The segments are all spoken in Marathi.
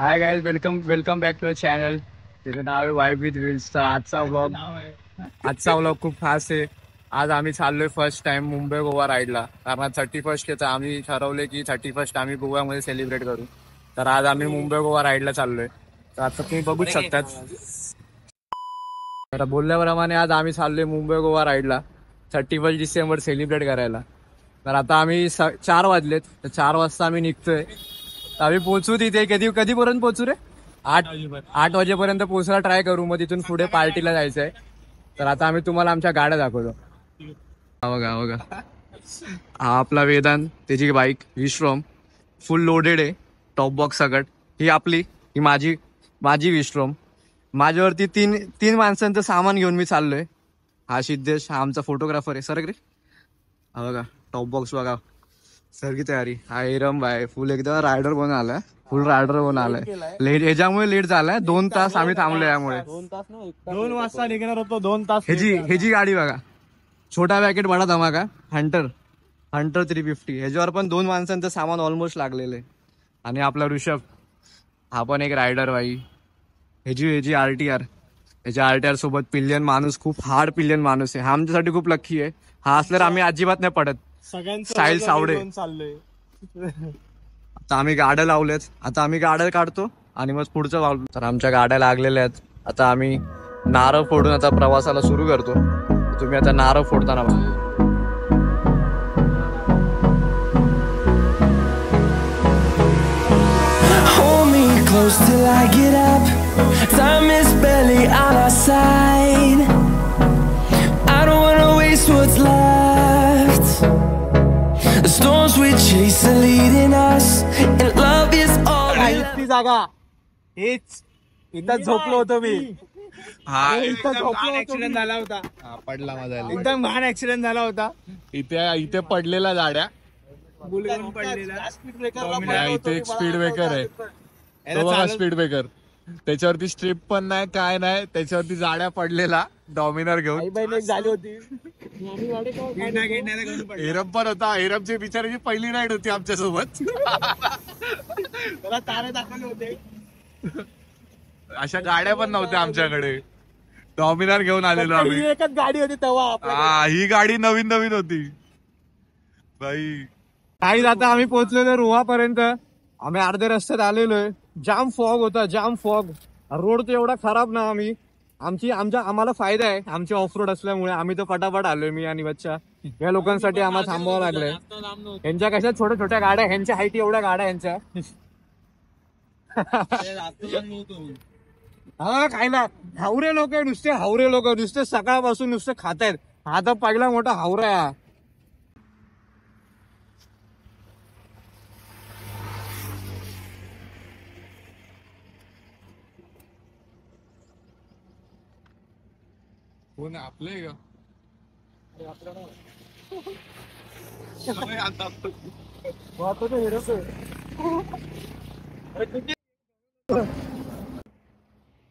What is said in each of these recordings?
High guys, welcome welcome back to channel. त्याचं नाव आहे वाईब विथ व्हील्स. आजचा व्लॉग खूप खास आहे. आज आम्ही चाललोय फर्स्ट टाइम मुंबई गोवा राईडला. कारण 31st येतं आम्ही ठरवले की 31st आम्ही गोव्यामध्ये सेलिब्रेट करू. तर आज आम्ही मुंबई गोवा राईडला चाललोय. तर आता तुम्ही बघूच शकतात. तर बोलल्याप्रमाणे आज आम्ही चाललोय मुंबई गोवा राईडला 31 डिसेंबर सेलिब्रेट करायला. तर आता आम्ही 4 वाजलेत, तर 4 वाजता आम्ही निघतोय. आम्ही पोहोचू तिथे कधीपर्यंत पोहोचू रे? 8 वाजेपर्यंत पोहोचायला ट्राय करू. मग तिथून पुढे पार्टीला जायचंय. तर आता आम्ही तुम्हाला आमच्या गाड्या दाखवतो. बघा बघा, हा आपला वेदांत, त्याची बाईक विश्रम फुल लोडेड आहे. टॉप बॉक्स सकट. ही आपली, ही माझी विश्रम. माझ्यावरती तीन तीन माणसांचं सामान घेऊन मी चाललोय. हा सिद्धेश, हा आमचा फोटोग्राफर आहे. सर रे, हा बघा टॉप बॉक्स बघा. सर की तयारी. हा हिरम बाय फुल एकदम रायडर बनून आलाय. फुल रायडर बनून आलाय. लेट ह्याच्यामुळे लेट झालाय. 2 तास आम्ही थांबलो यामुळे. 2 वाजता निघणार होतो. 2 तास. ह्याची गाडी बघा, छोटा पॅकेट बडा धमाका. हंटर 350. ह्याच्यावर पण 2 माणसांचं सामान ऑलमोस्ट लागलेलं आहे. आणि आपला ऋषभ, हा पण एक रायडर बाई. ह्याची RTR. ह्याच्या RTR सोबत पिल्लियन माणूस, खूप हार्ड पिल्लियन माणूस आहे. हा आमच्यासाठी खूप लक्की आहे. हा असल्यावर आम्ही अजिबात नाही पडत. स्टाईल सावडे. चाललोय. आता आम्ही गाड्या लावल्यात. आता आम्ही गाड्या काढतो आणि मग पुढचं लावतो. तर आमच्या गाड्या लागलेल्या आहेत. आता आम्ही नारळ फोडून आता प्रवासाला सुरू करतो. तुम्ही आता नारळ फोडताना बघा. Hold me close till I get up. Time is barely on our side. I don't wanna waste what's left. The storms we chase are leading us, and love is all we ती जागा हेच. इथं झोपलो होतो मी. इथं झोपलो ऍक्सिडेंट झाला होता. पडला माझा. एकदम घाण ऍक्सिडेंट झाला होता. इथे पडलेला गाड्या. बुलगन पडलेला. इथे एक स्पीड ब्रेकर आहे. तो बघा स्पीड ब्रेकर. त्याच्यावरती स्ट्रिप पण नाही, काय नाही. त्याच्यावरती जाड्या पडलेला डॉमिनर घेऊन. आई बहीण एक झाली होती. हिरम पण होता. हिरमची बिचाराची पहिली राईड होती आमच्यासोबत. त्याला तारे दाखवले होते. अशा गाड्या पण नव्हत्या आमच्याकडे. डॉमिनर घेऊन आलेलो आम्ही. ही एकच गाडी होती तेव्हा. हा, ही गाडी नवीन होती बाई. काही आता आम्ही पोहोचलेलो रोहापर्यंत. आम्ही अर्ध्या रस्त्यात आलेलोय. जाम फॉग होता, जाम फॉग. रोड तर एवढा खराब ना. आम्हाला फायदा आहे आमची ऑफ रोड असल्यामुळे. आम्ही तर फटाफट आलोय, मी आणि बच्चा. या लोकांसाठी आम्हाला थांबावं लागलंय. ह्यांच्या कशा छोट्या छोट्या गाड्या, ह्यांच्या हाईट एवढ्या गाड्या ह्यांच्या. हा काय ना, हावरे लोक आहे नुसते. हावरे लोक नुसते सकाळपासून नुसते खातायत. हा तर पहिला मोठा हावरा आहे. कोण आपले का?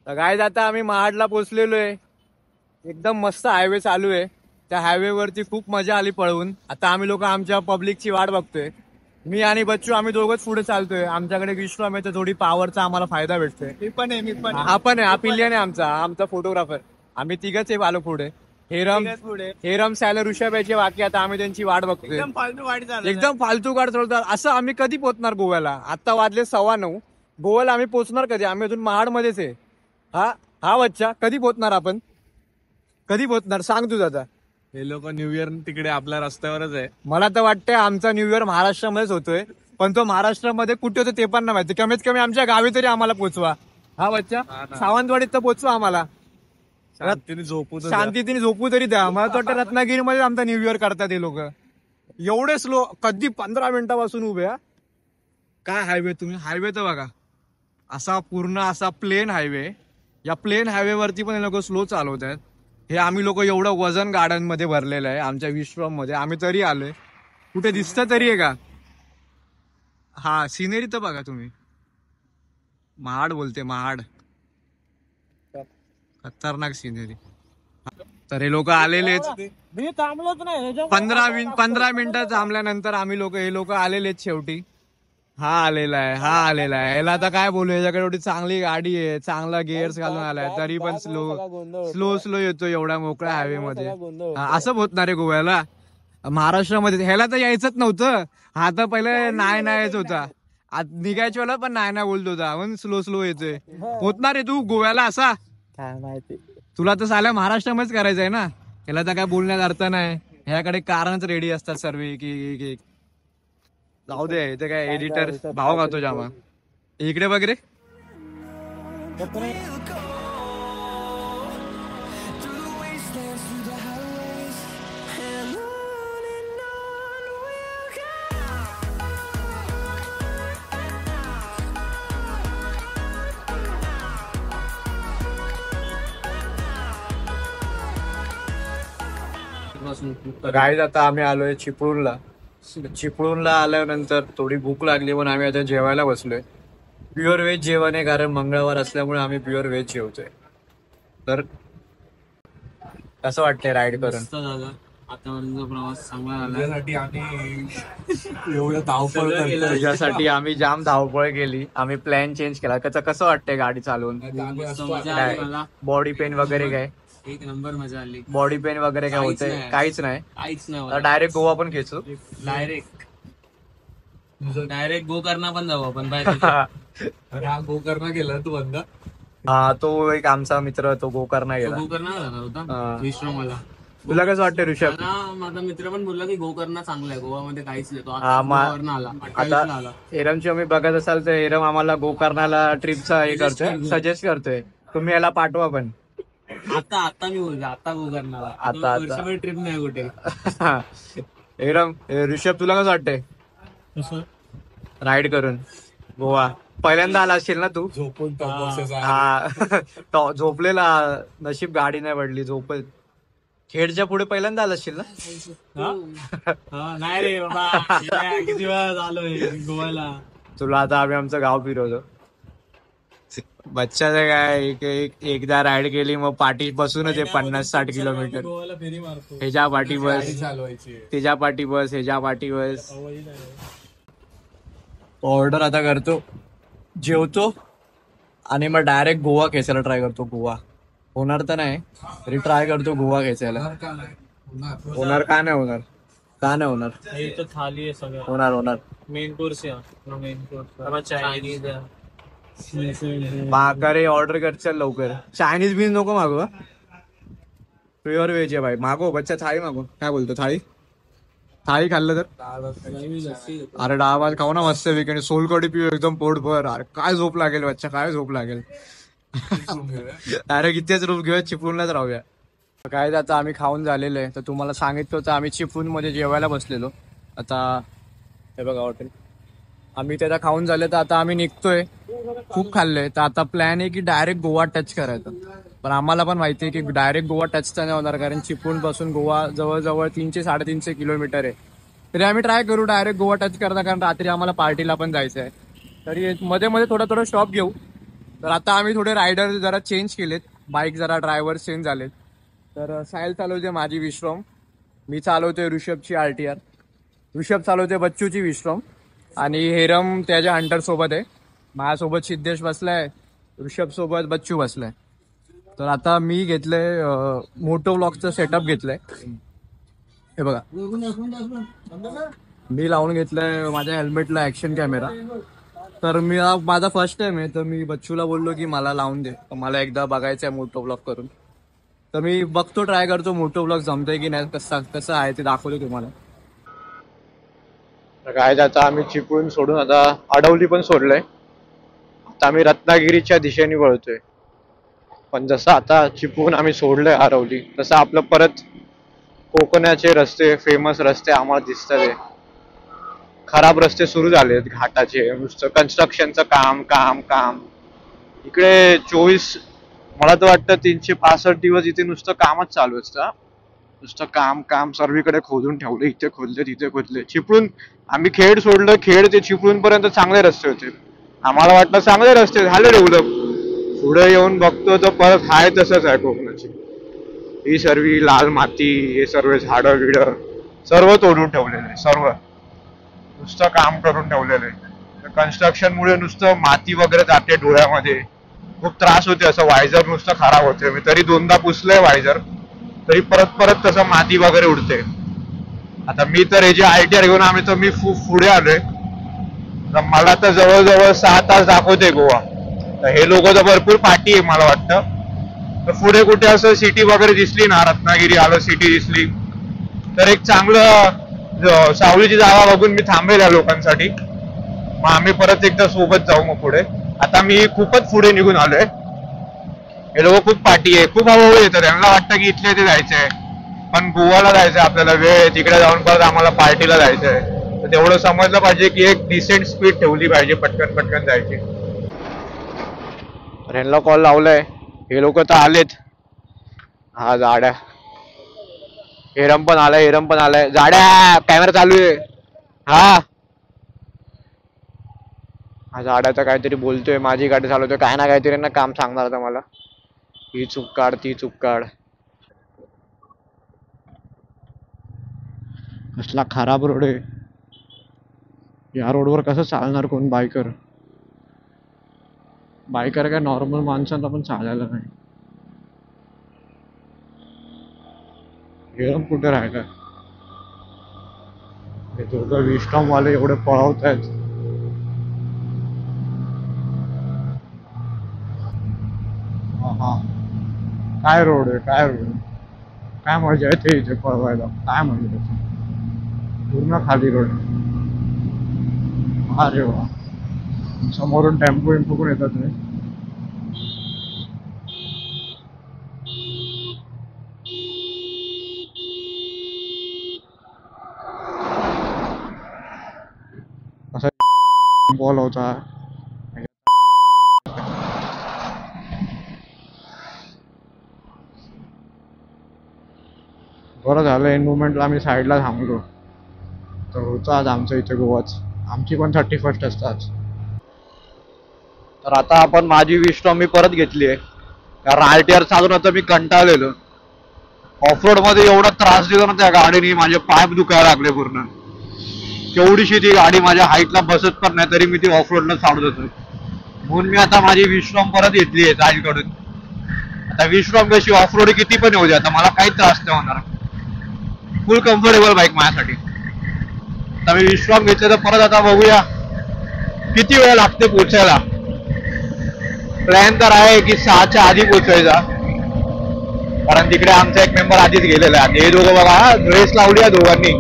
गाईज आता आम्ही महाडला पोहोचलेलो आहे. एकदम मस्त हायवे चालू आहे. त्या हायवे वरती खूप मजा आली पळवून. आता आम्ही लोक आमच्या पब्लिकची वाट बघतोय. मी आणि बच्चू आम्ही दोघंच पुढे चालतोय. आमच्याकडे विश्राम आहे तर थोडी पॉवरचा आम्हाला फायदा भेटतोय. मी पण हा पण आहे, हा पिल्ल्याने आमचा फोटोग्राफर. आम्ही तिघच आहे आलो पुढे. हेरम सॅलर ऋषभ याचे बाकी. आता आम्ही त्यांची वाट बघतोय. एकदम फालतू गाड चालवतात. असं आम्ही कधी पोहोचणार गोव्याला? आता वाजले 9:15. गोव्याला आम्ही पोहोचणार कधी? आम्ही अजून महाडमध्येच आहे. हा बच्चा, कधी पोहोचणार आपण? कधी पोहोचणार सांग तू दादा. हे लोक न्यू इयर तिकडे आपल्या रस्त्यावरच आहे. मला तर वाटतंय आमचा न्यू इयर महाराष्ट्रामध्येच होतोय. पण तो महाराष्ट्रामध्ये कुठे होतो ते पण नाही माहिती. कमीत कमी आमच्या गावी तरी आम्हाला पोहोचवा. हा बच्चा, सावंतवाडीत तर पोहोचवा आम्हाला. शांतीने झोपू तरी द्या. मला तर वाटतं रत्नागिरीमध्ये आमचा न्यू इयर करतात हे लोक. एवढे स्लो, कधी 15 मिनिटापासून उभे. काय हायवे, तुम्ही हायवे तर बघा. असा पूर्ण असा प्लेन हायवे. या प्लेन हायवे वरती पण हे लोक स्लो चालवत आहेत. हे आम्ही लोक एवढं वजन गाड्यांमध्ये भरलेलं आहे आमच्या विश्रम मध्ये. आम्ही तरी आलोय. कुठे दिसतं तरी आहे का? हा सिनेरी तर बघा तुम्ही. महाड बोलते, महाड. खतरनाक सिनेरी. तर हे लोक आलेलेच. मी थांबलोच नाही. 15 मिनिटं थांबल्यानंतर आम्ही हे लोक आलेलेच शेवटी. हा आलेला आहे याला आता काय बोलू, याच्याकडे एवढी चांगली गाडी आहे, चांगला गिअर्स घालून आलाय, तरी पण स्लो येतो एवढ्या मोकळ्या हायवे मध्ये. हा, असं होत ना रे गोव्याला, महाराष्ट्रामध्ये ह्याला तर यायचंच नव्हतं. हा तर पहिले नाही यायच होता, निघायच्या वेळेला पण नाही बोलत होता, म्हणून स्लो येतोय. होत ना रे तू गोव्याला असा, काय माहिती. तुला तर साल्या महाराष्ट्रामध्येच करायचं आहे ना, ह्याला तर काय बोलण्यात अर्थ नाही. ह्याकडे कारणच रेडी असतात सर्व की जाऊ दे. इथे काय एडिटर भाव खातो जामा. इकडे बघ रे. गाईज आता आम्ही आलोय चिपळूणला आल्यानंतर थोडी भूक लागली पण आम्ही आता जेवायला बसलोय. प्युअर व्हेज जेवण आहे, कारण मंगळवार असल्यामुळे आम्ही प्युअर व्हेज जेवतोय. तर कसं वाटतंय राईड करून? आतापर्यंत प्रवास चांगला तुझ्यासाठी आम्ही जाम धावपळ केली, आम्ही प्लॅन चेंज केला. कसं वाटतंय गाडी चालवून? बॉडी पेन वगैरे काय? एक नंबर मजा आली. बॉडी पेन वगैरे काय होतंय? काहीच नाही. डायरेक्ट गोवा पण खेचू. डायरेक्ट गो करणा पण जाऊ आपण गो करणा गेला तू बंद. हा, तो एक आमचा मित्र, तो गोकर्णा गेला. गोकर्णा झाला होता विश्रमाला. तुला कसं वाटतं ऋषभ? माझा मित्र पण बोलला की गोकर्णा चांगला आहे, गोवामध्ये काहीच नाही. आता एरमची आम्ही बघत असाल तर एरम आम्हाला गोकर्णाला ट्रिपचा हे करतोय, सजेस्ट करतोय. तुम्ही याला पाठवा पण. आता मी बोलतो आता गोकर्णाला. आता ट्रिप नाही कुठे. एरम, ऋषभ तुला कसं वाटतंय राईड करून गोवा? पहिल्यांदा आला असशील ना तू? झोपून झोपलेला, नशीब गाडी नाही पडली. झोपत खेडच्या पुढे पहिल्यांदा आला असशील ना? नाही रे बाबा, किती वेळा आलोय गोव्याला. तुला आता आम्ही आमचं गाव फिरवतो. बच्चाचं काय, एकदा राईड केली मग पाठी बसूनच आहे 50-60 किलोमीटर. ह्याच्या पाठी बस, त्याच्या पाठी बस, ह्याच्या पाठी बस. ऑर्डर आता करतो, जेवतो आणि मग डायरेक्ट गोवा खेचायला ट्राय करतो. गोवा होणार तर नाही तरी ट्राय करतो गोवा खेचायला. होणार का नाही होणार? का नाही होणार? थाली आहे सगळं. होणार. मेन कोर्स चायनीज माघारे ऑर्डर कर चल लवकर. चायनीज बीज नको मागू, प्युअर व्हेज आहे भाई. मागो बच्चा, थाळी मागो. काय बोलतो? थाळी खाल्लं तर? अरे डाळ भात खाऊ ना मस्त वीकेंड. सोलकढी पिऊ एकदम पोट भर. अरे काय झोप लागेल बच्चा, काय झोप लागेल. अरे कितीच रूम घेऊया, चिपळूणलाच राहूया. काय आता आम्ही खाऊन झालेलं आहे, तर तुम्हाला सांगितलं होतं आम्ही चिपळूण मध्ये जेवायला बसलेलो. आता हे बघा हॉटेल, आम्ही त्याचा खाऊन झाले तर आता आम्ही निघतोय. खूप खाल्लंय, तर आता प्लॅन आहे की डायरेक्ट गोवा टच करायचं. पण आम्हाला पण माहिती आहे की डायरेक्ट गोवा टच तर नाही होणार, कारण चिपळूण पासून गोवा जवळजवळ 300-350 किलोमीटर आहे. तरी आम्ही ट्राय करू डायरेक्ट गोवा टच करता, कारण रात्री आम्हाला पार्टीला पण जायचं आहे. तरी मध्ये थोडं स्टॉप घेऊ. तर आता आम्ही थोडे रायडर जरा चेंज केलेत, बाईक जरा ड्रायव्हर चेंज झालेत. तर साहिल चालवते माझी विश्रम, मी चालवतोय ऋषभची RTR, ऋषभ चालवते बच्चूची विश्रम, आणि हेरम त्याच्या हंटर सोबत आहे. माझ्यासोबत सिद्धेश बसलाय, ऋषभ सोबत बच्चू बसलाय. तर आता मी घेतलंय मोटो व्लॉगचं सेटअप घेतलंय. हे बघा, मी लावून घेतलंय माझ्या हेल्मेटला ऍक्शन कॅमेरा. तर माझा फर्स्ट टाइम आहे, तर मी बच्चूला बोललो की मला लावून दे, मला एकदा बघायचं आहे मोटो व्लॉग करून. तर मी बघतो, ट्राय करतो मोटो व्लॉग जमतंय की नाही, कसं आहे ते दाखवतो तुम्हाला. काय आता आम्ही चिपळूण सोडून आता आडवली पण सोडलंय. आता आम्ही रत्नागिरीच्या दिशेने वळतोय. पण जसं आता चिपळूण आम्ही सोडलंय आरवली, तसं आपलं परत कोकणाचे रस्ते, फेमस रस्ते आम्हाला दिसतात. खराब रस्ते सुरू झालेत घाटाचे, नुसतं कन्स्ट्रक्शनचं काम. इकडे 24, मला तर वाटतं 365 दिवस इथे नुसतं कामच चालू असतं. नुसतं काम सर्वीकडे खोदून ठेवलं, इथे खोदले तिथे खोदले. चिपळूण आम्ही खेड सोडलं, खेड ते चिपळूण पर्यंत चांगले रस्ते होते. आम्हाला वाटलं चांगले रस्ते झाले डेव्हलप. पुढे येऊन बघतो तर परत हाय तसंच आहे कोकणाची. ही सर्व लाल माती, हे सर्व झाडं बिडं सर्व तोडून ठेवलेलं आहे. सर्व नुसतं काम करून ठेवलेलं आहे. कन्स्ट्रक्शन मुळे नुसतं माती वगैरे जाते डोळ्यामध्ये, खूप त्रास होते. असं वायझर नुसतं खराब होते. मी तरी 2दा पुसलंय वायझर, तरी परत परत तसं माती वगैरे उडते. आता मी तर हे जे ITR घेऊन मी पुढे आलोय. मला तर जवळजवळ 6 तास दाखवते गोवा. तर हे लोक तर भरपूर पाठी आहे मला वाटतं. तर पुढे कुठे असं सिटी वगैरे दिसली ना, रत्नागिरी आलं सिटी दिसली तर एक चांगलं सावलीची जागा बघून मी थांबेल या लोकांसाठी. मग आम्ही परत एकदा सोबत जाऊ मग पुढे. आता मी खूपच पुढे निघून आलोय. हे लोक खूप पाठी आहे, खूप हळूहळू येतात. त्यांना वाटतं की इथल्या इथे जायचंय, पण गोवाला जायचंय आपल्याला, वेळ आहे. तिकडे जाऊन परत आम्हाला पार्टीला जायचंय. तर तेवढं समजलं पाहिजे की एक डिसेंट स्पीड ठेवली पाहिजे, पटकन पटकन जायची. ह्यांना कॉल लावलाय, हे लोक तर आलेत. हा जाड्या, हेरम पण आलाय. जाड्या कॅमेरा चालू आहे. हा हा जाड्याचा काहीतरी बोलतोय, माझी गाडी चालवतोय, काय ना काहीतरी ना काम सांगणार होता मला. ही चूक काढ, ती चूक काढ. कसला खराब रोड आहे या रोडवर. कसं चालणार कोण बायकर काय नॉर्मल माणसांना पण चालायला नाही. हेरम कुठे राहिला? हे दोघं विस्टॉम वाले एवढे पळवत आहेत. हा काय रोड आहे, काय मजा येते इथे पळवायला, काय मजा येते. पूर्ण खाली रोड. अरे वा, समोरून टेम्पो पण येतात. असा बॉल होता. बरं झालं एंड मुवमेंटला आम्ही साईडला थांबलो. तर होतं आज आमचं इथे गोवाच. आमची पण 31st असतात. तर आता आपण माझी विश्राम मी परत घेतली आहे, कारण ITR चालून आता मी कंटाळलेलो. ऑफरोड मध्ये एवढा त्रास दिला ना त्या गाडीने, माझे पाय दुखायला लागले पूर्ण. केवढीशी ती गाडी माझ्या हाईटला बसत पण नाही, तरी मी ती ऑफरोडला चालवत होतो. म्हणून मी आता माझी विश्राम परत घेतली आहे ताजकडून. आता विश्राम कशी ऑफरोड किती पण येऊ दे, आता मला काही त्रास नाही होणार. फुल कम्फर्टेबल बाईक माझ्यासाठी. आता मी विश्राम घेतले, तर परत आता बघूया किती वेळ लागते पोचायला. प्लॅन तर आहे की 6च्या आधी पोचायचा, कारण तिकडे आमचा एक मेंबर आधीच गेलेला आहे. हे दोघं बघा ड्रेस लावली आहे दोघांनी,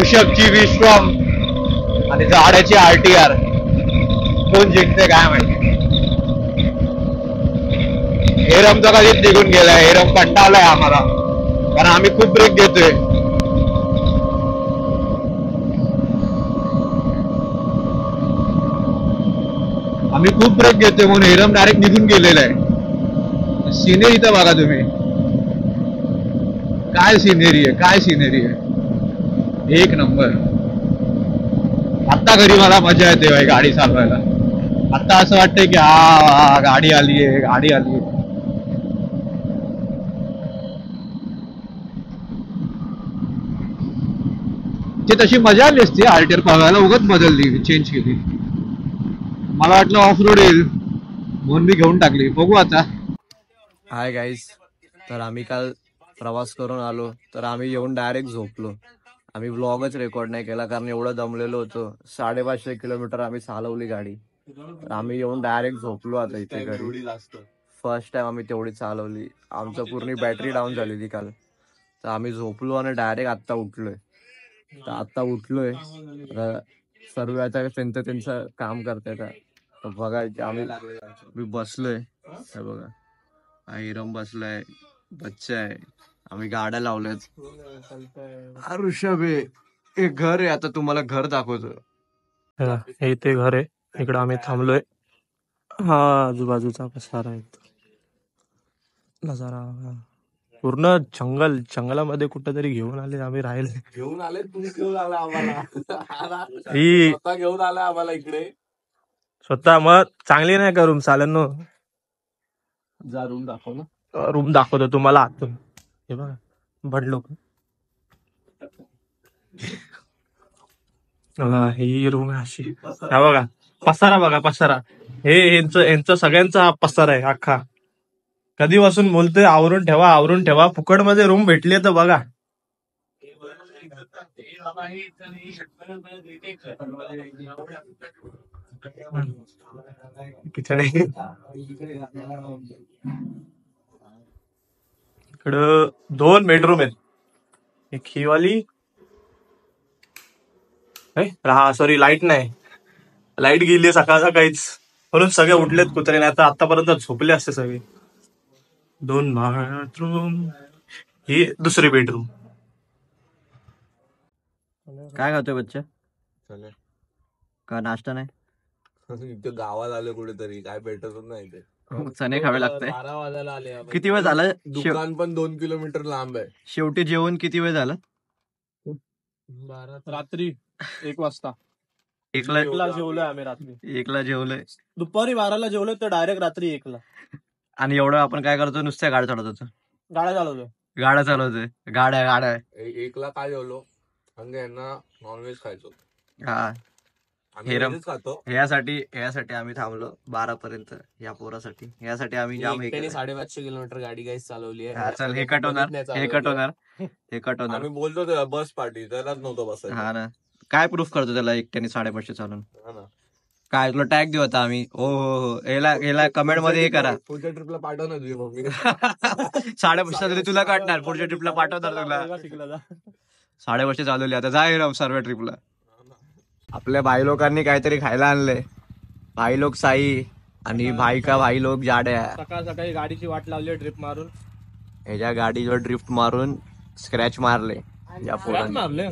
ऋषभची विश्राम आणि जाड्याची ITR. कोण जिंकते काय माहिती. हेरमचा कधीच निघून गेलाय. हेरम कंटाळलाय आम्हाला, कारण आम्ही खूप ब्रेक घेतोय. म्हणून हेरम डायरेक्ट निघून गेलेला आहे. सिनेरी तर बघा तुम्ही, काय सिनेरी आहे. एक नंबर. आता घरी मला मजा येते भाई गाडी चालवायला. आता असं वाटतंय की हा गाडी आलीये. ते तशी मजा आली असती ITR पळवायला, उगाच बदलली, चेंज केली. मला वाटलं ऑफ रोड येईल म्हणून मी घेऊन टाकली. बघू आता. हाय गाईज, तर आम्ही काल प्रवास करून आलो, तर आम्ही येऊन डायरेक्ट झोपलो. आम्ही व्लॉगच रेकॉर्ड नाही केला, कारण एवढं दमलेलो होतो. 550 किलोमीटर आम्ही चालवली गाडी, तर आम्ही येऊन डायरेक्ट झोपलो आता इथे घरी. फर्स्ट टाइम आम्ही तेवढी चालवली. आमचं पूर्ण बॅटरी डाऊन झाली होती काल, तर आम्ही झोपलो आणि डायरेक्ट आत्ता उठलोय. सर्व आता त्यांचं काम करतायत. तर बघा मी बसलोय, हे बघा हिरम बसलाय, बच्चा आहे, आम्ही गाड्या लावल्यात. हा ऋषभ आहे, एक घर आहे. आता तुम्हाला घर दाखवतो. हे ते घर आहे, इकडे आम्ही थांबलोय. हा आजूबाजूचा पसारा आहे, नजारा पूर्ण जंगलामध्ये कुठेतरी घेऊन आले आम्ही, राहिले घेऊन आले तुम्ही, घेऊन आला आम्हाला ही स्वतः घेऊन आला आम्हाला इकडे. स्वतः मग चांगली नाही का रूम? चालेल जा रूम दाखव ना. रूम दाखवतो तुम्हाला आतून. हे बघा बडलो, ही रूम आहे अशी. हा बघा पसारा, बघा पसारा. यांचं सगळ्यांचा हा पसारा आहे अख्खा. कधीपासून बोलतोय आवरून ठेवा, आवरून ठेवा. फुकट मध्ये रूम भेटली तर बघा. किचन आहे इकडं. 2 बेडरूम आहेत. एक ही वाली. हा सॉरी, लाईट नाही. लाईट गेली सकाळ सकाळीच, म्हणून सगळे उठलेत कुत्रे. नाही तर आतापर्यंत झोपले असते सगळे. 2 बाथरूम. ही दुसरी बेडरूम. काय खातोय बच्चा? का नाश्ता नाही? इथे गावात आले कुठेतरी, काय भेटत नाही ते. चणे खावे लागतंय. 12 वाजायला आले. किती वेळ झाला? दुकान पण 2 किलोमीटर लांब आहे. शेवटी जेवण किती वेळ झालं? रात्री 1 वाजता. एकला जेवलोय आम्ही रात्री. एकला जेवलोय. दुपारी 12ला जेवलोय तर डायरेक्ट रात्री 1ला. आणि एवढं आपण काय करतो? नुसत्या गाड्या चालवतो. गाड्या चालवलोय. गाड्या चालवतोय. गाड्या. एकला काय जेवलो, म्हणजे यांना नॉनव्हेज खायचो. हा, आम्ही व्हेजच खातो. ह्यासाठी आम्ही थांबलो 12 पर्यंत. या पोरासाठी, यासाठी आम्ही जाम हे केलं. 550 किलोमीटर गाडी गाईस चालवली हा, आहे. चल हे कट होणार. आम्ही बोलतो त्याला बस पार्टी, त्यालाच नव्हतं बसायचं. हा ना, काय प्रूफ करतो त्याला एकट्याने 550 चालून? हा ना. काय तुला टॅग देऊ आता आम्ही? हो, याला कमेंट मध्ये हे करा. पुढच्या ट्रिपला पाठव ना तुझी मम्मी. 550 तुला काढणार, पुढच्या ट्रिपला पाठवणार तुला. 550 चालवली आता, जा सर्व ट्रिपला. आपल्या भाई लोकांनी काहीतरी खायला आणलंय. भाई लोक साई आणि भाई लोक जाड्या. सकाळ सकाळी गाडीची वाट लावली ड्रिप मारून. ह्याच्या गाडीवर ड्रिफ्ट मारून स्क्रॅच मारले या पोरांनी. मारले.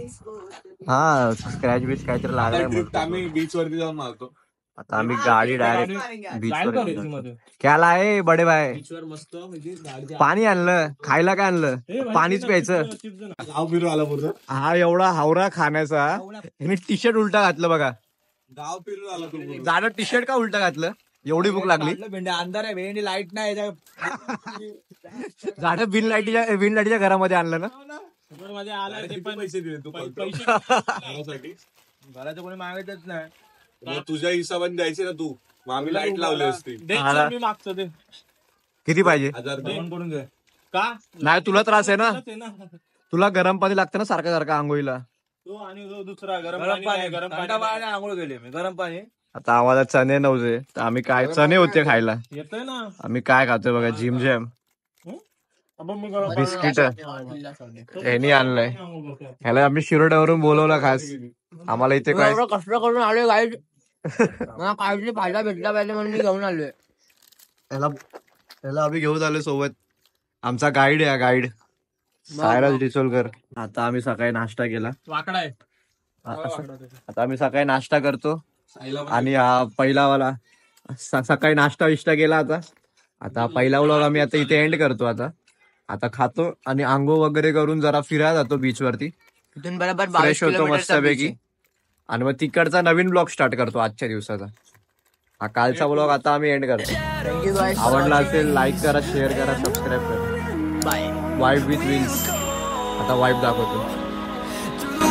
हा, स्क्रॅच बीच काहीतरी लागलाय. आम्ही बीच वरती जाऊन मारतो. आता आम्ही गाडी डायरेक्ट बीचवर. क्याला आहे बडे बाय? बीचवर मस्त म्हणजे पाणी आणलं. खायला काय आणलं? पाणीच प्यायचं. गाव फिरू आला पूर्ण. हा एवढा हावरा खाण्याचा. ह्याने टी शर्ट उलटा घातलं बघा. गाव फिरून आला तू. जाणं टी शर्ट का उलटा घातलं? एवढी भूक लागली. अंधार आहे, भेंडी लाईट नाही. झाडं बिन लाईटीच्या घरामध्ये आणलं ना. पैसे दिले तू घराचं कोणी मागतच नाही. तुझ्या हिशोबाने द्यायचे ना तू. आम्ही लाईट लावली असती. मी मागतो ते. किती पाहिजे? 1000 दे. करून घे. का नाही तुला त्रास आहे ना. ते ना. तुला गरम पाणी लागतं ना सारखं आंघोळीला. तो आणि तो दुसरा गरम गरम पाणी, गरम थंड पाणी पाणी आंघोळ केली मी. गरम पाणी. आता आम्हाला चणे नव्हते तर आम्ही काय, चणे होते खायला. येतोय ना. आम्ही काय खातोय बघा, जिम जॅम, बिस्किट ह्यानी आणलंय. ह्याला आम्ही शिरोड्यावरून बोलवलं खास. आम्हाला इथे काय कष्ट करून आलोय गाईड. मला काहीतरी फायदा भेटला पाहिजे म्हणून मी घेऊन आलोय. ह्याला आम्ही घेऊन आलो सोबत. आमचा गाईड आहे, गाईड सायराज डिसोलकर. आता आम्ही सकाळी नाश्ता केला. वाकडा आहे. आता आम्ही सकाळी नाश्ता करतो. आणि हा पहिला वाला सकाळी नाश्ता विष्टा केला. आता पहिला व्लॉग आम्ही आता इथे एंड करतो. आता खातो आणि आंघोळ वगैरे करून जरा फिरायला जातो बीच वरती. इथून बरोबर फ्रेश होतो मस्तपैकी. आणि मग तिकडचा नवीन ब्लॉग स्टार्ट करतो आजच्या दिवसाचा. हा कालचा ब्लॉग आता आम्ही एंड करतो. आवडला असेल लाईक करा, शेअर करा, सबस्क्राईब करा. बाय. Vibe with wheels. आता वाईफ दाखवतो.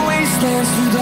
wastelands through